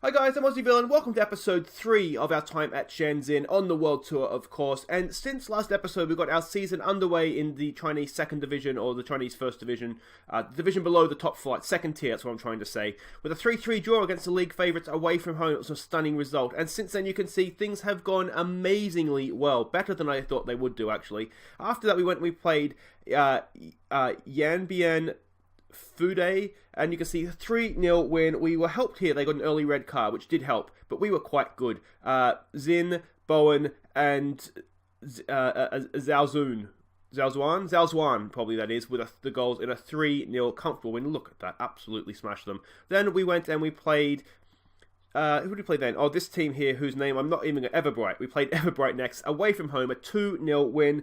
Hi guys, I'm Aussie Villain. Welcome to episode 3 of our time at Shenzhen on the World Tour, of course. And since last episode, we got our season underway in the Chinese second division, or the Chinese first division, the division below the top flight, second tier, that's what I'm trying to say. With a 3-3 draw against the league favourites away from home, it was a stunning result. And since then, you can see things have gone amazingly well, better than I thought they would do, actually. After that, we played Yanbian Fude, and you can see a 3-0 win. We were helped here. They got an early red card, which did help, but we were quite good. Zin, Bowen, and Zhaozuan, probably that is, with the goals in a 3-0 comfortable win. Look at that, absolutely smashed them. Then we went and we played... who did we play then? Oh, this team here, whose name I'm not even... Everbright. We played Everbright next, away from home, a 2-0 win.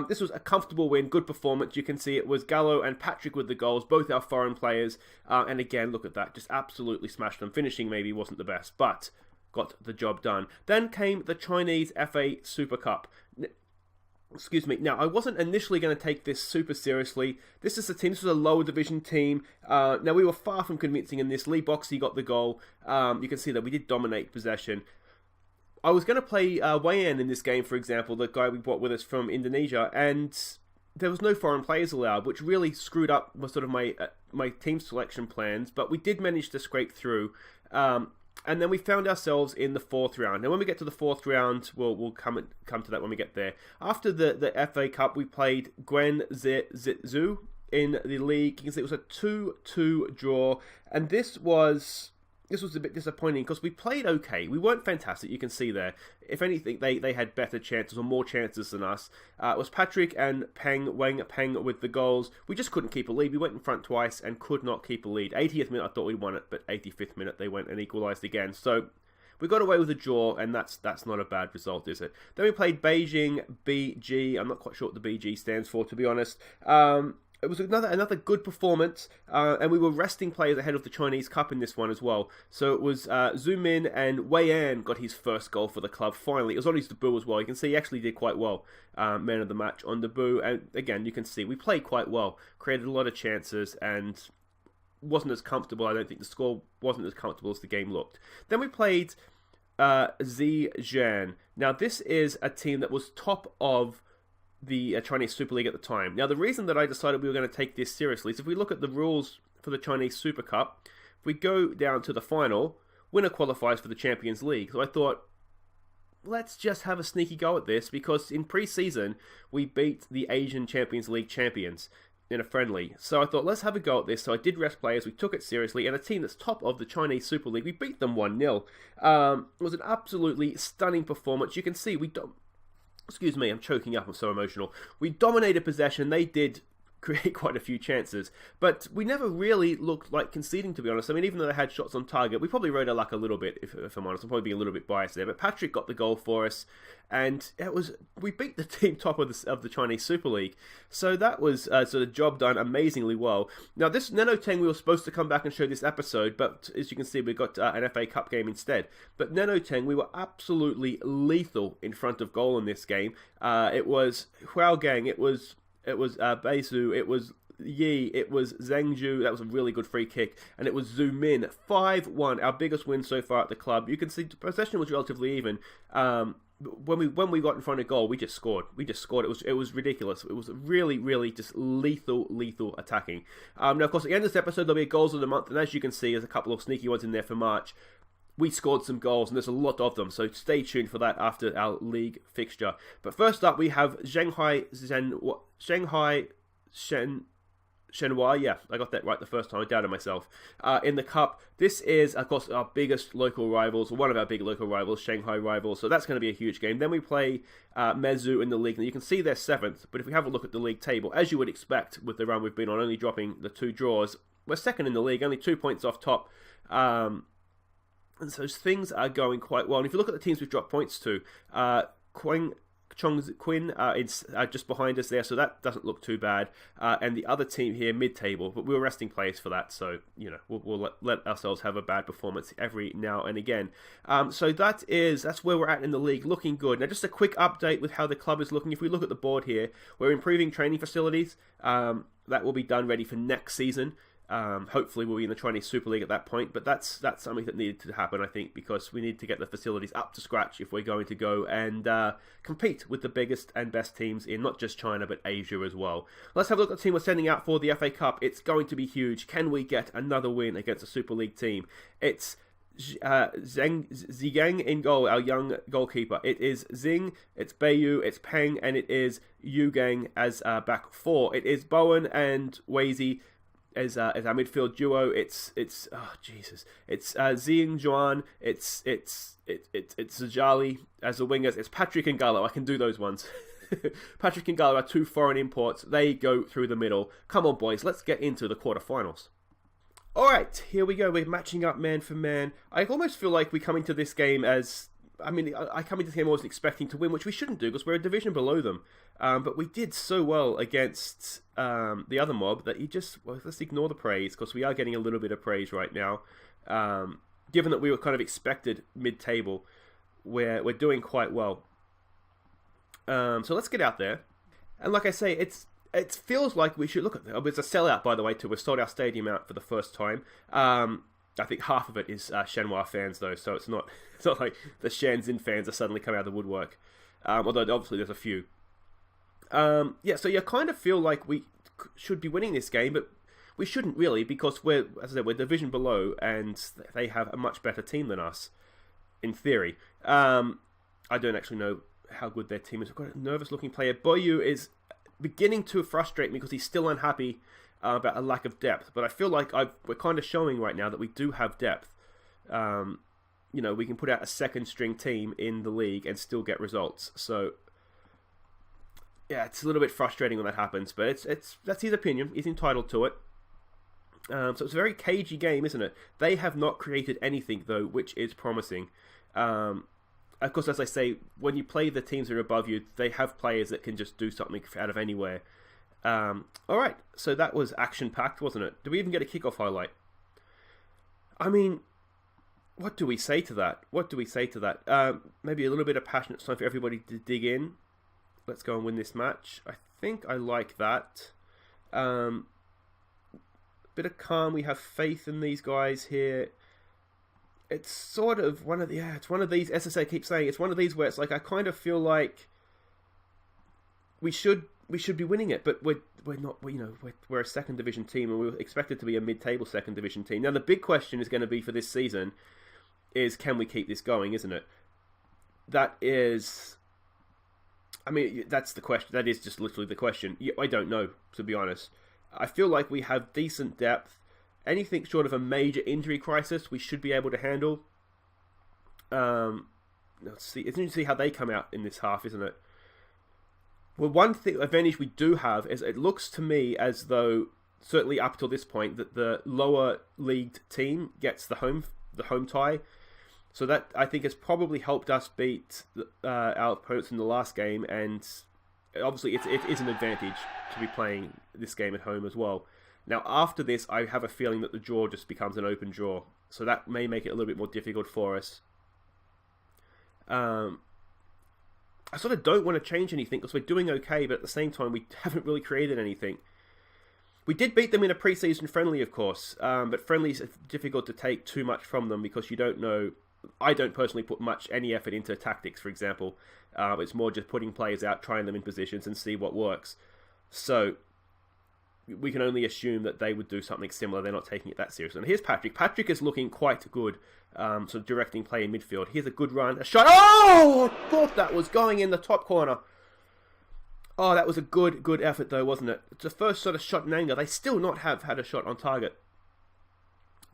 This was a comfortable win, good performance. You can see it was Gallo and Patrick with the goals, both our foreign players. And again, look at that, just absolutely smashed them. Finishing maybe wasn't the best, but got the job done. Then came the Chinese FA Super Cup. Excuse me. Now, I wasn't initially going to take this super seriously. This was a lower division team. Now, we were far from convincing in this. Lee Boxey got the goal. You can see that we did dominate possession. I was going to play Wei Yan in this game, for example, the guy we brought with us from Indonesia, and there was no foreign players allowed, which really screwed up sort of my team selection plans, but we did manage to scrape through. And then we found ourselves in the fourth round. Now, when we get to the fourth round, we'll come to that when we get there. After the FA Cup, we played Gwen Zhu in the league. You can see it was a 2-2 draw, and this was a bit disappointing because we played okay. We weren't fantastic, you can see there. If anything, they had better chances or more chances than us. It was Patrick and Wang Peng with the goals. We just couldn't keep a lead. We went in front twice and could not keep a lead. 80th minute, I thought we won it, but 85th minute, they went and equalised again. So we got away with a draw, and that's not a bad result, is it? Then we played Beijing BG. I'm not quite sure what the BG stands for, to be honest. It was another good performance, and we were resting players ahead of the Chinese Cup in this one as well. So it was Zhu Min and Wei Yan got his first goal for the club, finally. It was on his debut as well. You can see he actually did quite well, man of the match on debut. And again, you can see we played quite well, created a lot of chances, and wasn't as comfortable. I don't think the score wasn't as comfortable as the game looked. Then we played Zhejiang. Now, this is a team that was top of the Chinese Super League at the time. Now, the reason that I decided we were going to take this seriously is if we look at the rules for the Chinese Super Cup, if we go down to the final, winner qualifies for the Champions League. So I thought, let's just have a sneaky go at this, because in pre-season, we beat the Asian Champions League champions in a friendly. So I thought, let's have a go at this. So I did rest players, we took it seriously, and a team that's top of the Chinese Super League, we beat them 1-0. It was an absolutely stunning performance. You can see Excuse me, I'm choking up, I'm so emotional. We dominated possession, they did create quite a few chances, but we never really looked like conceding, to be honest. I mean, even though they had shots on target, we probably rode our luck a little bit, if I'm honest. I'm probably being a little bit biased there, but Patrick got the goal for us, and we beat the team top of the Chinese Super League. So that was sort of job done amazingly well. Now, this Nenoteng, we were supposed to come back and show this episode, but as you can see, we got an FA Cup game instead. But Nenoteng, we were absolutely lethal in front of goal in this game. It was Huaogang, it was Beizhou, it was Yi, it was Zhengzhou. That was a really good free kick, and it was Zhu Min. 5-1, our biggest win so far at the club. You can see the possession was relatively even. When we got in front of goal, we just scored. It was ridiculous. It was really, really just lethal attacking. Now, of course, at the end of this episode, there'll be a goals of the month, and as you can see, there's a couple of sneaky ones in there for March. We scored some goals, and there's a lot of them, so stay tuned for that after our league fixture. But first up, we have Shanghai Shenhua, yeah, I got that right the first time, I doubted myself, in the Cup. This is, of course, our biggest local rivals, or one of our big local rivals, Shanghai rivals, so that's going to be a huge game. Then we play Meizhou in the league. Now, you can see they're 7th, but if we have a look at the league table, as you would expect with the run we've been on, only dropping the 2 draws, we're 2nd in the league, only 2 points off top. And so things are going quite well. And if you look at the teams we've dropped points to, Quinn is just behind us there, so that doesn't look too bad. And the other team here, mid-table, but we were resting players for that, so we'll let ourselves have a bad performance every now and again. So that's where we're at in the league, looking good. Now, just a quick update with how the club is looking. If we look at the board here, we're improving training facilities. That will be done ready for next season. Hopefully we'll be in the Chinese Super League at that point, but that's something that needed to happen, I think, because we need to get the facilities up to scratch if we're going to go and compete with the biggest and best teams in not just China, but Asia as well. Let's have a look at the team we're sending out for the FA Cup. It's going to be huge. Can we get another win against a Super League team? It's Zigeng in goal, our young goalkeeper. It is Zing, it's Bayu, it's Peng, and it is Yu Gang as back four. It is Bowen and Weizi as our midfield duo. It's Zing Juan. It's Zhali as the wingers. It's Patrick and Gallo. I can do those ones. Patrick and Gallo are two foreign imports. They go through the middle. Come on, boys. Let's get into the quarterfinals. Alright, here we go. We're matching up man for man. I almost feel like we come into this game as... I come into this game always expecting to win, which we shouldn't do because we're a division below them. But we did so well against the other mob that let's ignore the praise because we are getting a little bit of praise right now. Given that we were kind of expected mid-table, we're doing quite well. So let's get out there. And like I say, it feels like we should look at it. It's a sellout, by the way, too. We've sold our stadium out for the first time. I think half of it is Shenhua fans, though, so it's not like the Shenzhen fans are suddenly coming out of the woodwork. Although, obviously, there's a few. So you kind of feel like we should be winning this game, but we shouldn't really, because we're division below, and they have a much better team than us, in theory. I don't actually know how good their team is. We've got a nervous-looking player. Boyu is beginning to frustrate me because he's still unhappy about a lack of depth. But I feel like we're kind of showing right now that we do have depth. We can put out a second-string team in the league and still get results. So, yeah, it's a little bit frustrating when that happens. But that's his opinion. He's entitled to it. So it's a very cagey game, isn't it? They have not created anything, though, which is promising. Of course, as I say, when you play the teams that are above you, they have players that can just do something out of anywhere. Alright, so that was action-packed, wasn't it? Did we even get a kickoff highlight? I mean, what do we say to that? Maybe a little bit of passion. It's time for everybody to dig in. Let's go and win this match. I think I like that. Bit of calm. We have faith in these guys here. It's sort of it's one of these, as I keep saying, it's one of these where it's like, I kind of feel like we should be winning it, but we're not, we're a second division team and we were expected to be a mid-table second division team. Now the big question is going to be for this season is, can we keep this going, isn't it? That's the question. That is just literally the question. I don't know, to be honest. I feel like we have decent depth. Anything short of a major injury crisis, we should be able to handle. Let's see. It's interesting to see how they come out in this half, isn't it? Well, one advantage we do have is it looks to me as though, certainly up till this point, that the lower leagued team gets the home tie. So that, I think, has probably helped us beat our opponents in the last game, and obviously it is an advantage to be playing this game at home as well. Now, after this, I have a feeling that the draw just becomes an open draw. So that may make it a little bit more difficult for us. I sort of don't want to change anything because we're doing okay, but at the same time, we haven't really created anything. We did beat them in a pre-season friendly, of course, but friendlies are difficult to take too much from them because you don't know. I don't personally put any effort into tactics, for example. It's more just putting players out, trying them in positions and see what works. So we can only assume that they would do something similar. They're not taking it that seriously. And here's Patrick. Patrick is looking quite good, sort of directing play in midfield. Here's a good run. A shot. Oh! I thought that was going in the top corner. Oh, that was a good effort, though, wasn't it? It's the first sort of shot in anger. They still not have had a shot on target.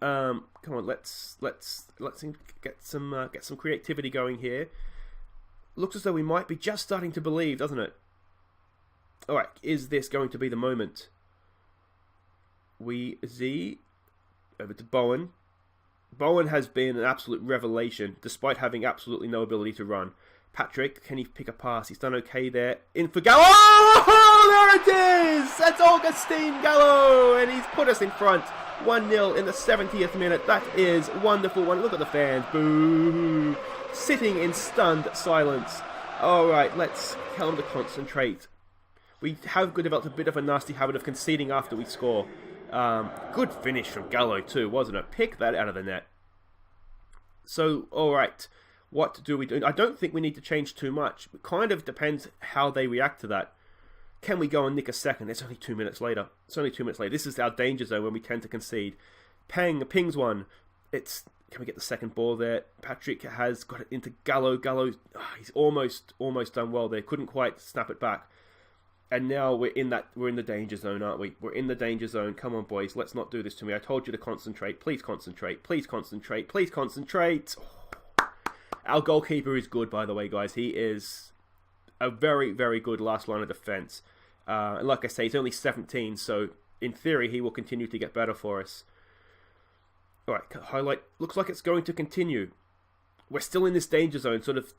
Come on, let's get some creativity going here. Looks as though we might be just starting to believe, doesn't it? All right, is this going to be the moment? Over to Bowen. Bowen has been an absolute revelation, despite having absolutely no ability to run. Patrick, can he pick a pass? He's done okay there. In for Gallo. Oh, there it is! That's Augustine Gallo, and he's put us in front. 1-0 in the 70th minute. That is wonderful. Look at the fans. Boo! Sitting in stunned silence. All right, let's tell them to concentrate. We have developed a bit of a nasty habit of conceding after we score. Good finish from Gallo too, wasn't it? Pick that out of the net. So, alright, what do we do? I don't think we need to change too much. It kind of depends how they react to that. Can we go and nick a second? It's only 2 minutes later. It's only 2 minutes later. This is our danger zone when we tend to concede. Pings one. Can we get the second ball there? Patrick has got it into Gallo. Gallo, he's almost done well there. Couldn't quite snap it back. And now we're in the danger zone, aren't we? We're in the danger zone. Come on, boys. Let's not do this to me. I told you to concentrate. Please concentrate. Please concentrate. Please concentrate. Oh. Our goalkeeper is good, by the way, guys. He is a very, very good last line of defense. And like I say, he's only 17, so in theory, he will continue to get better for us. All right, highlight. Looks like it's going to continue. We're still in this danger zone, sort of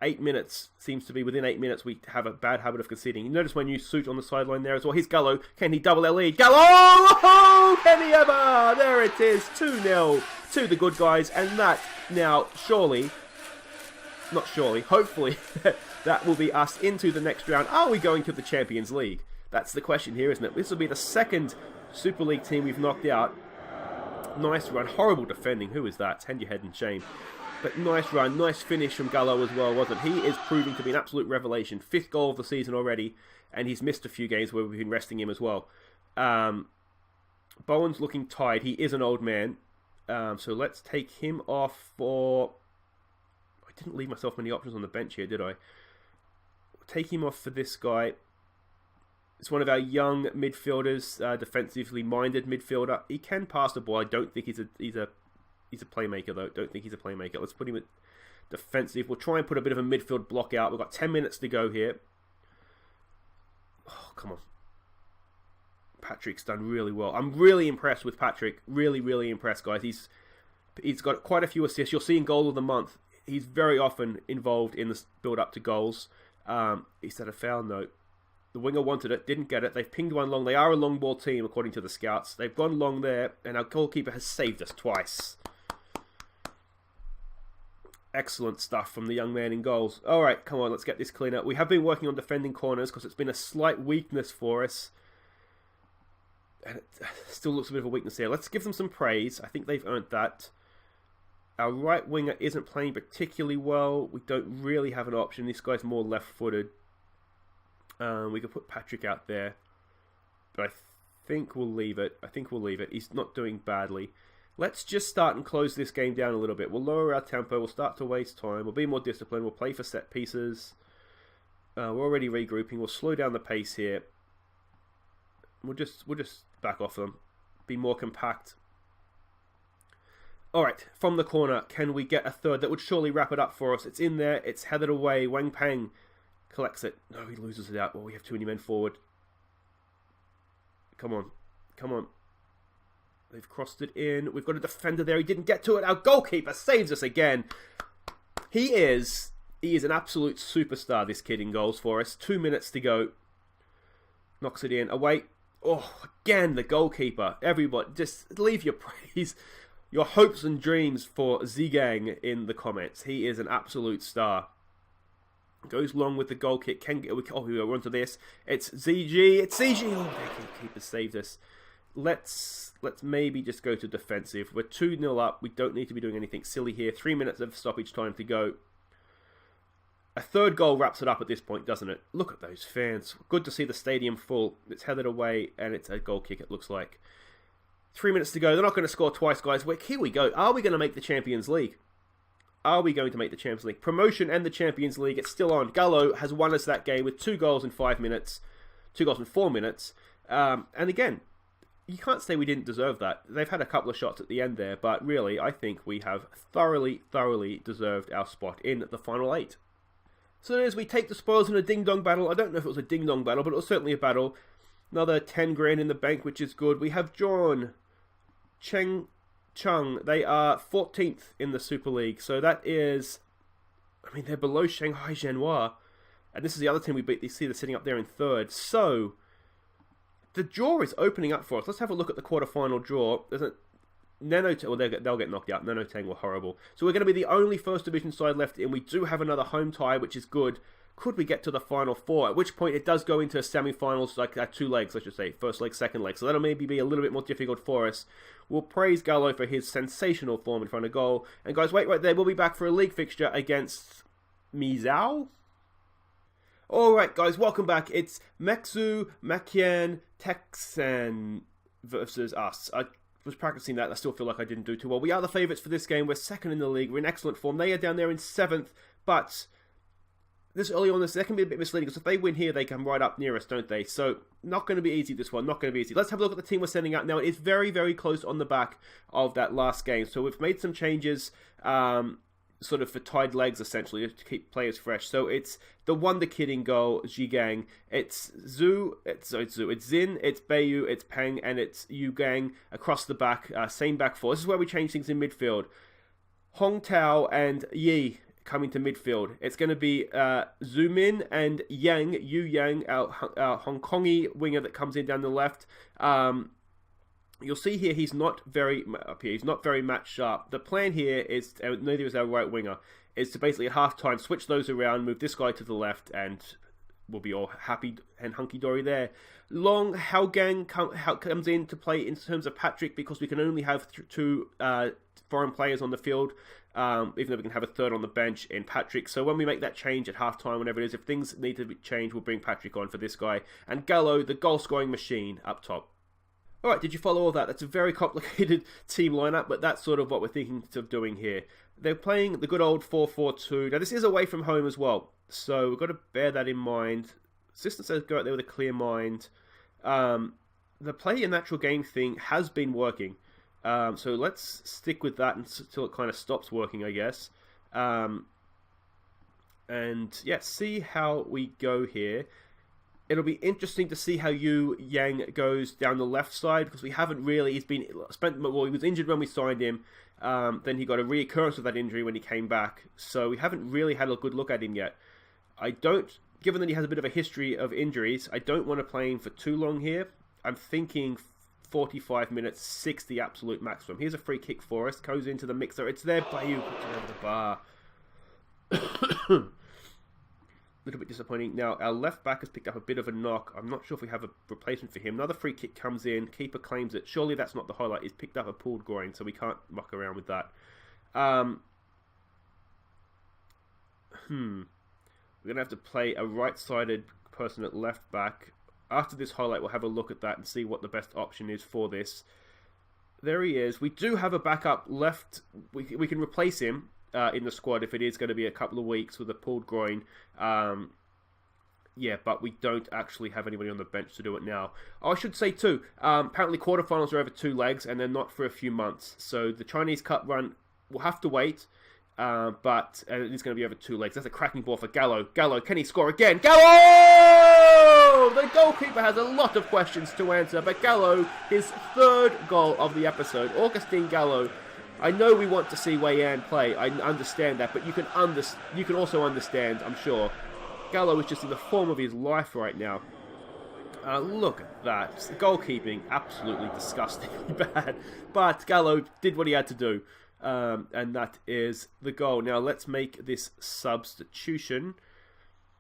8 minutes. Seems to be within 8 minutes we have a bad habit of conceding. You notice my new suit on the sideline there as well. Here's Gallo. Can he double our lead? Gallo! Oh, can he ever? There it is. 2-0 to the good guys. And that now, hopefully, that will be us into the next round. Are we going to the Champions League? That's the question here, isn't it? This will be the second Super League team we've knocked out. Nice run. Horrible defending. Who is that? Hand your head in shame. But nice run. Nice finish from Gallo as well, wasn't it? He is proving to be an absolute revelation. 5th goal of the season already. And he's missed a few games where we've been resting him as well. Bowen's looking tired. He is an old man. So let's take him off for... I didn't leave myself many options on the bench here, did I? Take him off for this guy. It's one of our young midfielders, defensively minded midfielder. He can pass the ball. I don't think he's a playmaker though. Don't think he's a playmaker. Let's put him at defensive. We'll try and put a bit of a midfield block out. We've got 10 minutes to go here. Oh, come on. Patrick's done really well. I'm really impressed with Patrick. Really, really impressed, guys. He's got quite a few assists. You'll see in Goal of the Month, he's very often involved in the build-up to goals. He said a foul note. The winger wanted it, didn't get it. They've pinged one long. They are a long ball team, according to the scouts. They've gone long there, and our goalkeeper has saved us twice. Excellent stuff from the young man in goals. All right, come on, let's get this clean up. We have been working on defending corners because it's been a slight weakness for us. And it still looks a bit of a weakness here. Let's give them some praise. I think they've earned that. Our right winger isn't playing particularly well. We don't really have an option. This guy's more left-footed. We could put Patrick out there. But I think we'll leave it. He's not doing badly. Let's just start and close this game down a little bit. We'll lower our tempo. We'll start to waste time. We'll be more disciplined. We'll play for set pieces. We're already regrouping. We'll slow down the pace here. We'll just back off them. Be more compact. Alright, from the corner, can we get a third? That would surely wrap it up for us. It's in there. It's headed away. Wang Peng collects it. No, he loses it out. Well, we have too many men forward. Come on. Come on. They've crossed it in. We've got a defender there. He didn't get to it. Our goalkeeper saves us again. He is an absolute superstar, this kid in goals for us. 2 minutes to go. Knocks it in. Away. Oh, again, the goalkeeper. Everybody, just leave your praise, your hopes and dreams for Zigang in the comments. He is an absolute star. Goes long with the goal kick. We're onto this. It's ZG. It's ZG. Oh, the keeper saved us. Let's maybe just go to defensive. We're 2-0 up. We don't need to be doing anything silly here. 3 minutes of stoppage time to go. A third goal wraps it up at this point, doesn't it? Look at those fans. Good to see the stadium full. It's headed away, and it's a goal kick, it looks like. 3 minutes to go. They're not going to score twice, guys. Here we go. Are we going to make the Champions League? Are we going to make the Champions League? Promotion and the Champions League, it's still on. Gallo has won us that game with 2 goals in 5 minutes. 2 goals in 4 minutes. And again, you can't say we didn't deserve that. They've had a couple of shots at the end there, but really, I think we have thoroughly deserved our spot in the final 8. So as we take the spoils in a ding-dong battle, I don't know if it was a ding-dong battle, but it was certainly a battle. Another 10 grand in the bank, which is good. We have drawn Cheng Chung. They are 14th in the Super League, so that is, I mean, they're below Shanghai Shenhua, and this is the other team we beat. You see they're sitting up there in 3rd. So the draw is opening up for us. Let's have a look at the quarterfinal draw. There's a well, they'll get knocked out. Nanotang were horrible. So we're going to be the only first division side left in. We do have another home tie, which is good. could we get to the final four? At which point it does go into semi-finals, like 2 legs, I should say. First leg, second leg. So that'll maybe be a little bit more difficult for us. We'll praise Gallo for his sensational form in front of goal. And guys, wait right there. We'll be back for a league fixture against Meizhou. Alright guys, welcome back. It's Meizhou Meixian Techand versus us. I was practicing that. I still feel like I didn't do too well. We are the favourites for this game. We're second in the league. We're in excellent form. They are down there in 7th, but this early on, that can be a bit misleading, because if they win here, they come right up near us, don't they? So, not going to be easy, this one. Not going to be easy. Let's have a look at the team we're sending out now. It is very, very close on the back of that last game. So, we've made some changes, sort of for tied legs, essentially, to keep players fresh. So, it's the Wonder Kid in goal, Zhigang. It's Zhu, it's Xin, it's Beiyou, it's Peng, and it's Yu Gang across the back. Same back four. This is where we change things in midfield. Hong Tao and Yi coming to midfield. It's going to be Zhu Min and Yu Yang, our Hong Kongi winger that comes in down the left. You'll see here he's not very up here. He's not very match sharp. The plan here is, neither is our right winger, is to basically at half time switch those around, move this guy to the left, and we'll be all happy and hunky dory there. Long Hao Gang comes in to play in terms of Patrick, because we can only have 2 foreign players on the field, even though we can have a third on the bench in Patrick. So when we make that change at half-time, whenever it is, if things need to be changed, we'll bring Patrick on for this guy. And Gallo, the goal-scoring machine, up top. Alright, did you follow all that? That's a very complicated team lineup, but that's sort of what we're thinking of doing here. They're playing the good old 4-4-2. Now, this is away from home as well, so we've got to bear that in mind. Assistant says go out there with a clear mind. The play a natural game thing has been working. So let's stick with that until it kind of stops working, I guess. And yeah, see how we go here. It'll be interesting to see how Yu Yang goes down the left side, because we haven't really, he was injured when we signed him. Then he got a reoccurrence of that injury when he came back. So we haven't really had a good look at him yet. Given that he has a bit of a history of injuries, I don't want to play him for too long here. I'm thinking 45 minutes, 60 absolute maximum. Here's a free kick for us. Goes into the mixer. It's there. Bayu puts it over the bar. A little bit disappointing. Now, our left back has picked up a bit of a knock. I'm not sure if we have a replacement for him. Another free kick comes in. Keeper claims it. Surely that's not the highlight. He's picked up a pulled groin, so we can't muck around with that. We're going to have to play a right-sided person at left back. After this highlight, we'll have a look at that and see what the best option is for this. There he is. We do have a backup left. We can replace him in the squad if it is going to be a couple of weeks with a pulled groin. Yeah, but we don't actually have anybody on the bench to do it now. I should say too, apparently quarterfinals are over 2 legs and they're not for a few months. So the Chinese Cup run will have to wait. But it is going to be over 2 legs. That's a cracking ball for Gallo. Gallo, can he score again? Gallo! The goalkeeper has a lot of questions to answer, but Gallo, his 3rd goal of the episode. Augustin Gallo. I know we want to see Wei Yan play. I understand that, but you can also understand, I'm sure, Gallo is just in the form of his life right now. Look at that. The goalkeeping, absolutely disgustingly bad. But Gallo did what he had to do. And that is the goal. Now let's make this substitution.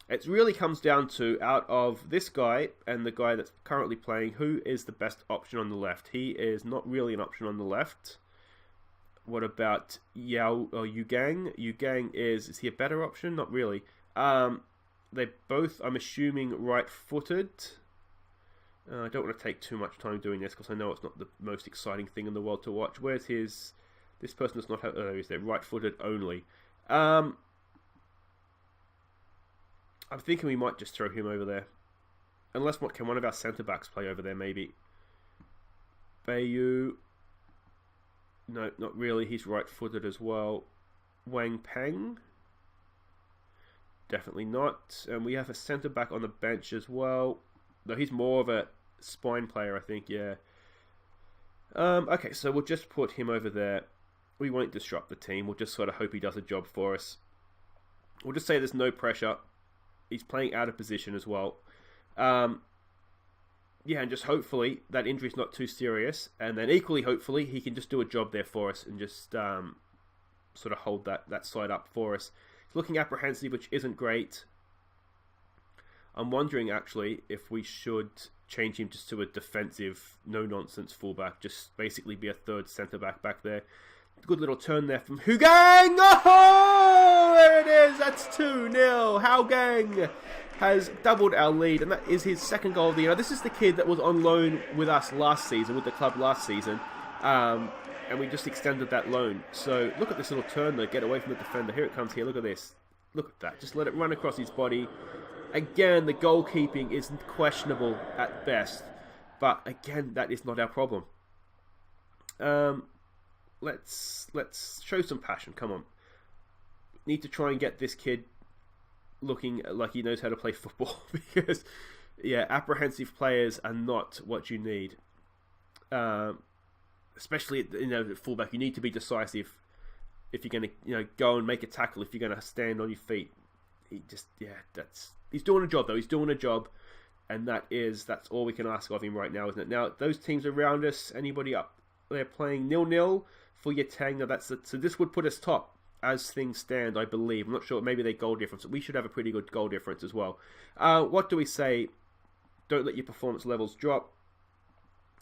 It really comes down to, out of this guy and the guy that's currently playing, who is the best option on the left? He is not really an option on the left. What about Yu Gang? Yu Gang is he a better option? Not really. They both, I'm assuming, right-footed. I don't want to take too much time doing this because I know it's not the most exciting thing in the world to watch. Where's his... This person does not have... Oh, is there? Right-footed only. I'm thinking we might just throw him over there. Unless, can one of our centre-backs play over there, maybe? Beiyou... No, not really. He's right-footed as well. Wang Peng? Definitely not. And we have a centre-back on the bench as well. No, he's more of a spine player, I think, yeah. Okay, so we'll just put him over there. We won't disrupt the team. We'll just sort of hope he does a job for us. We'll just say there's no pressure. He's playing out of position as well. Yeah, and just hopefully that injury's not too serious. And then equally, hopefully, he can just do a job there for us and just sort of hold that side up for us. He's looking apprehensive, which isn't great. I'm wondering actually if we should change him just to a defensive, no-nonsense fullback. Just basically be a third centre-back there. Good little turn there from Hugang. Oh, there it is. That's 2-0. Haugang has doubled our lead, and that is his second goal of the year. Now, this is the kid that was on loan with us last season, with the club last season, and we just extended that loan. So look at this little turn though, get away from the defender. Here it comes here. Look at this. Look at that. Just let it run across his body. Again, the goalkeeping is questionable at best, but again, that is not our problem. Let's show some passion. Come on. Need to try and get this kid looking like he knows how to play football, because yeah, apprehensive players are not what you need. Especially at fullback, you need to be decisive if you're going to go and make a tackle. If you're going to stand on your feet, he's doing a job though. He's doing a job, and that's all we can ask of him right now, isn't it? Now those teams around us, anybody up there playing 0-0 for your Tang. Now so this would put us top as things stand, I believe. I'm not sure. Maybe they goal difference. We should have a pretty good goal difference as well. What do we say? Don't let your performance levels drop.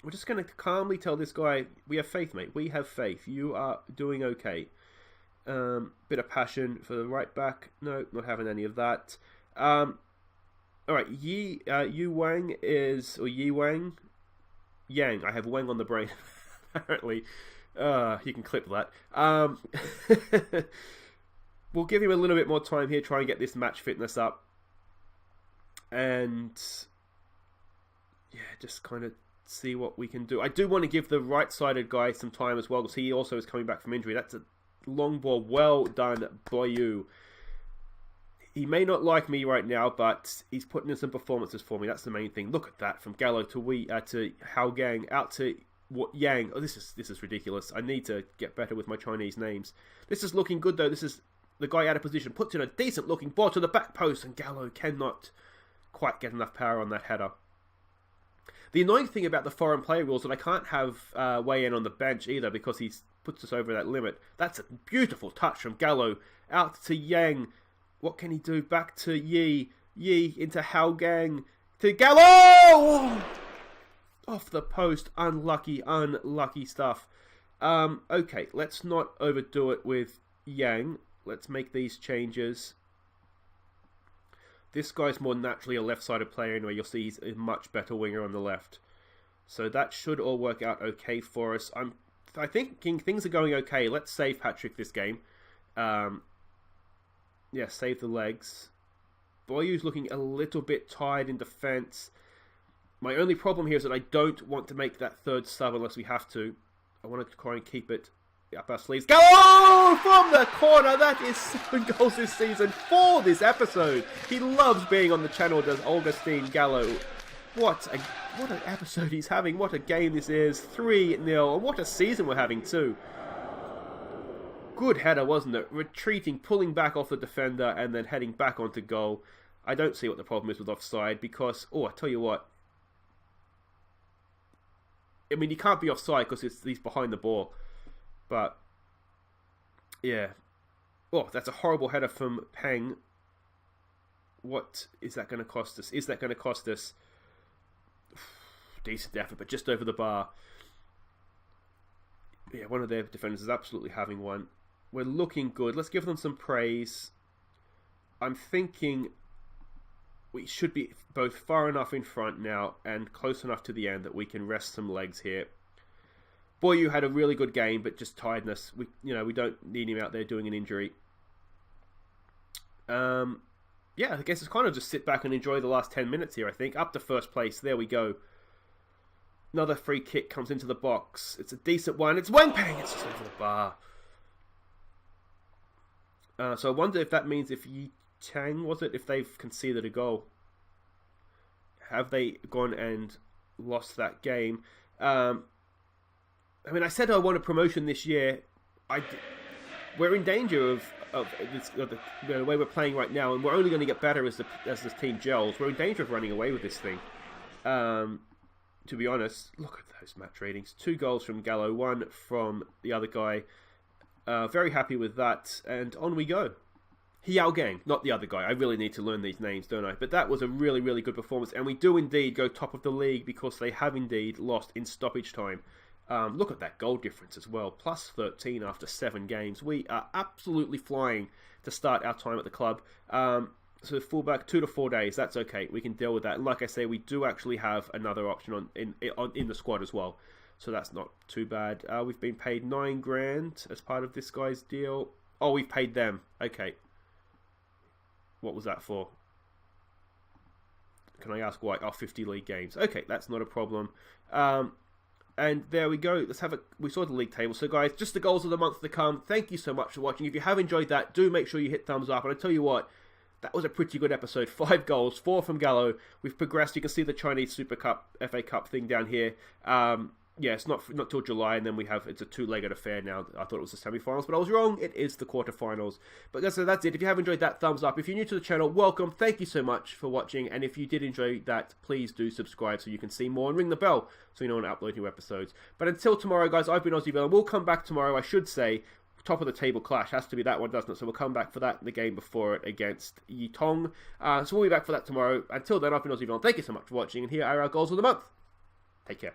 We're just going to calmly tell this guy, we have faith, mate. We have faith. You are doing okay. Bit of passion for the right back. No, not having any of that. All right, Yu Wang is, or Yi Wang? Yang. I have Wang on the brain, apparently. You can clip that. We'll give him a little bit more time here, try and get this match fitness up. And yeah, just kind of see what we can do. I do want to give the right-sided guy some time as well, because he also is coming back from injury. That's a long ball. Well done, Boyu. He may not like me right now, but he's putting in some performances for me. That's the main thing. Look at that, from Gallo to Haugang, out to Yang. Oh, this is ridiculous. I need to get better with my Chinese names. This is looking good though. This is the guy out of position, puts in a decent looking ball to the back post, and Gallo cannot quite get enough power on that header. The annoying thing about the foreign player rules is that I can't have Wei Yan on the bench either, because he puts us over that limit. That's a beautiful touch from Gallo, out to Yang. What can he do? Back to Yi into Haugang, to Gallo! Oh! Off the post. Unlucky stuff. Okay, let's not overdo it with Yang. Let's make these changes. This guy's more naturally a left-sided player anyway. You'll see he's a much better winger on the left. So that should all work out okay for us. I think things are going okay. Let's save Patrick this game. Yeah, save the legs. Boyu's looking a little bit tired in defence. My only problem here is that I don't want to make that third sub unless we have to. I want to try and keep it up our sleeves. Go from the corner! That is 7 goals this season for this episode. He loves being on the channel, does Augustine Gallo. What an episode he's having. What a game this is. 3-0. And what a season we're having too. Good header, wasn't it? Retreating, pulling back off the defender, and then heading back onto goal. I don't see what the problem is with offside, because, I tell you what. I mean, he can't be offside because he's behind the ball. But, yeah. Oh, that's a horrible header from Peng. What is that going to cost us? Is that going to cost us? Decent effort, but just over the bar. Yeah, one of their defenders is absolutely having one. We're looking good. Let's give them some praise. I'm thinking we should be both far enough in front now and close enough to the end that we can rest some legs here. Boyu had a really good game, but just tiredness. We don't need him out there doing an injury. Yeah, I guess it's kind of just sit back and enjoy the last 10 minutes here, I think. Up to first place. There we go. Another free kick comes into the box. It's a decent one. It's Wang Peng. It's just over the bar. So I wonder if that means if Yi Chang, was it? If they've conceded a goal. Have they gone and lost that game? I mean, I said I want a promotion this year. We're in danger of the way we're playing right now, and we're only going to get better as this team gels. We're in danger of running away with this thing. To be honest, look at those match ratings. 2 goals from Gallo, 1 from the other guy. Very happy with that, and on we go. Hiao Gang, not the other guy. I really need to learn these names, don't I? But that was a really, really good performance, and we do indeed go top of the league because they have indeed lost in stoppage time. Look at that goal difference as well, plus 13 after 7 games. We are absolutely flying to start our time at the club. So fullback, 2 to 4 days, that's okay. We can deal with that. And like I say, we do actually have another option in the squad as well. So that's not too bad. We've been paid 9 grand as part of this guy's deal. Oh, we've paid them. Okay. What was that for? Can I ask why? Oh, 50 league games. Okay, that's not a problem. And there we go. Let's have we saw the league table. So guys, just the goals of the month to come. Thank you so much for watching. If you have enjoyed that, do make sure you hit thumbs up. And I tell you what, that was a pretty good episode. 5 goals, 4 from Gallo. We've progressed. You can see the Chinese Super Cup, FA Cup thing down here. Yeah, it's not till July, and then it's a 2-legged affair now. I thought it was the semi-finals, but I was wrong. It is the quarterfinals. But guys, so that's it. If you have enjoyed that, thumbs up. If you're new to the channel, welcome. Thank you so much for watching. And if you did enjoy that, please do subscribe so you can see more and ring the bell so you know when I upload new episodes. But until tomorrow, guys, I've been Aussie Villain. We'll come back tomorrow, I should say. Top of the table clash has to be that one, doesn't it? So we'll come back for that in the game before it against Yitong. So we'll be back for that tomorrow. Until then, I've been Aussie Villain. Thank you so much for watching, and here are our goals of the month. Take care.